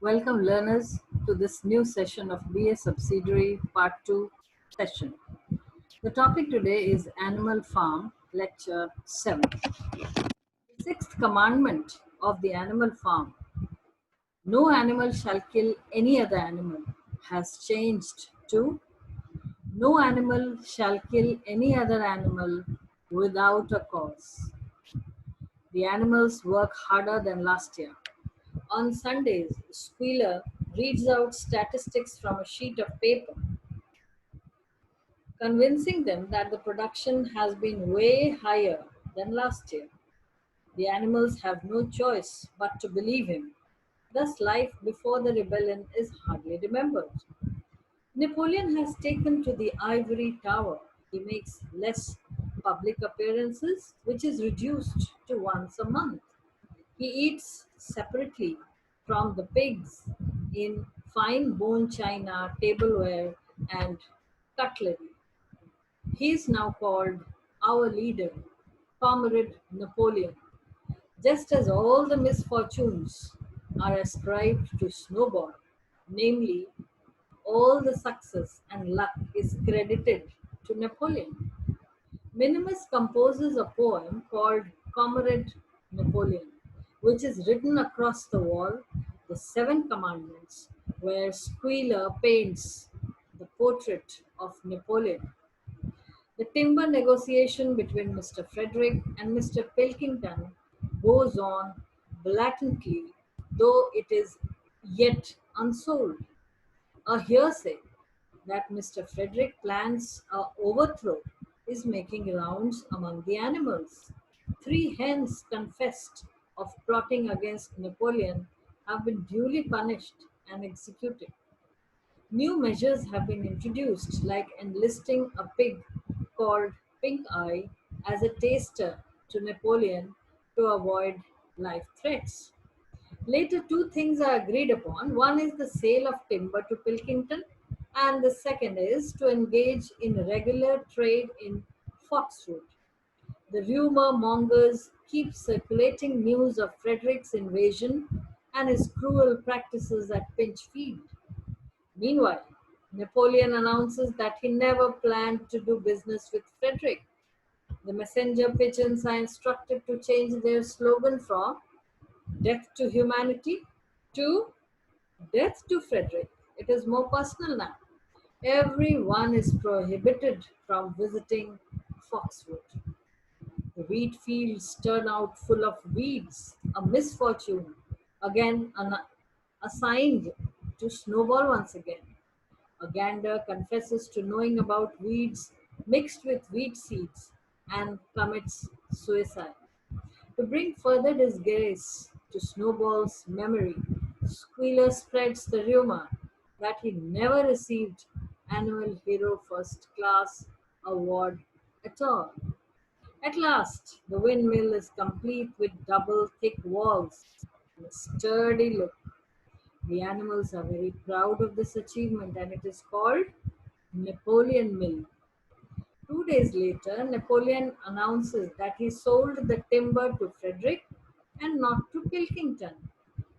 Welcome learners to this new session of BA Subsidiary Part 2 session. The topic today is Animal Farm, Lecture 7. The sixth commandment of the animal farm, no animal shall kill any other animal, has changed to no animal shall kill any other animal without a cause. The animals work harder than last year. On Sundays, Squealer reads out statistics from a sheet of paper, convincing them that the production has been way higher than last year. The animals have no choice but to believe him. Thus, life before the rebellion is hardly remembered. Napoleon has taken to the ivory tower. He makes less public appearances, which is reduced to once a month. He eats separately from the pigs in fine bone china, tableware, and cutlery. He is now called our leader, Comrade Napoleon, just as all the misfortunes are ascribed to Snowball, namely, all the success and luck is credited to Napoleon. Minimus composes a poem called Comrade Napoleon, which is written across the wall, the Seven Commandments, where Squealer paints the portrait of Napoleon. The timber negotiation between Mr. Frederick and Mr. Pilkington goes on blatantly, though it is yet unsold. A hearsay that Mr. Frederick plans a overthrow is making rounds among the animals. Three hens confessed of plotting against Napoleon have been duly punished and executed. New measures have been introduced, like enlisting a pig called Pink Eye as a taster to Napoleon to avoid life threats. Later, two things are agreed upon. One is the sale of timber to Pilkington, and the second is to engage in regular trade in foxwood. The rumor mongers keep circulating news of Frederick's invasion and his cruel practices at Pinchfield. Meanwhile, Napoleon announces that he never planned to do business with Frederick. The messenger pigeons are instructed to change their slogan from death to humanity to death to Frederick. It is more personal now. Everyone is prohibited from visiting Foxwood. The wheat fields turn out full of weeds, a misfortune, again assigned to Snowball once again. A gander confesses to knowing about weeds mixed with wheat seeds and commits suicide. To bring further disgrace to Snowball's memory, Squealer spreads the rumor that he never received Annual Hero First Class award at all. At last, the windmill is complete with double thick walls and a sturdy look. The animals are very proud of this achievement and it is called Napoleon Mill. 2 days later, Napoleon announces that he sold the timber to Frederick and not to Pilkington.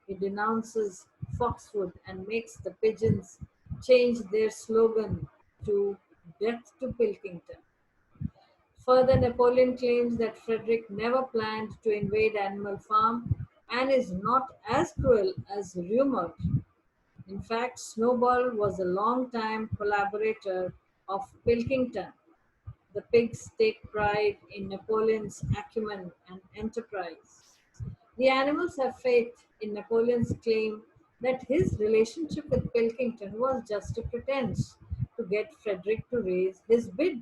He denounces Foxwood and makes the pigeons change their slogan to Death to Pilkington. Further, Napoleon claims that Frederick never planned to invade Animal Farm and is not as cruel as rumored. In fact, Snowball was a long-time collaborator of Pilkington. The pigs take pride in Napoleon's acumen and enterprise. The animals have faith in Napoleon's claim that his relationship with Pilkington was just a pretense to get Frederick to raise his bid.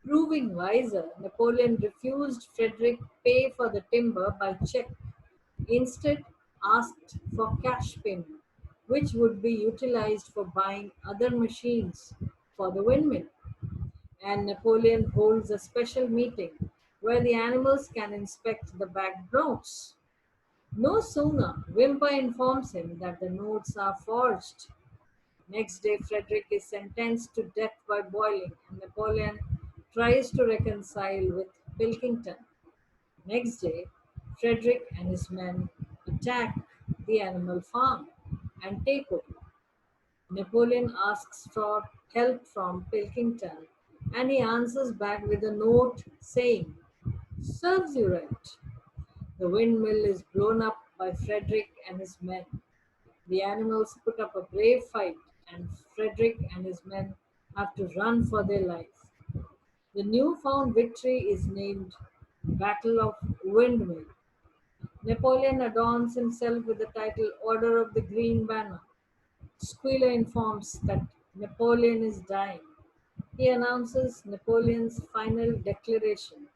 Proving wiser, Napoleon refused Frederick pay for the timber by check. Instead, asked for cash payment, which would be utilized for buying other machines for the windmill. And Napoleon holds a special meeting where the animals can inspect the banked notes. No sooner Wimper informs him that the notes are forged. Next day, Frederick is sentenced to death by boiling, and Napoleon tries to reconcile with Pilkington. Next day, Frederick and his men attack the animal farm. and take over. Napoleon asks for help from Pilkington, and he answers back with a note saying, "Serves you right." The windmill is blown up by Frederick and his men. The animals put up a brave fight, and Frederick and his men have to run for their life. The newfound victory is named Battle of Windmill. Napoleon adorns himself with the title Order of the Green Banner. Squealer informs that Napoleon is dying. He announces Napoleon's final declaration: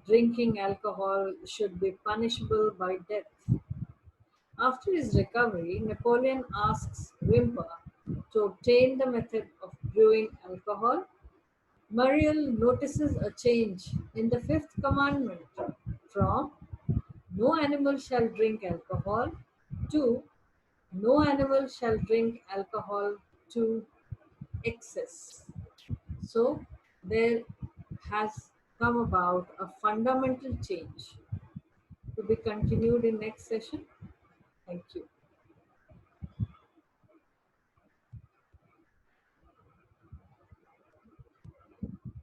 drinking alcohol should be punishable by death. After his recovery, Napoleon asks Wimper to obtain the method of brewing alcohol. Muriel notices a change in the fifth commandment from "no animal shall drink alcohol" to "no animal shall drink alcohol to excess." So there has come about a fundamental change, to be continued in next session. Thank you.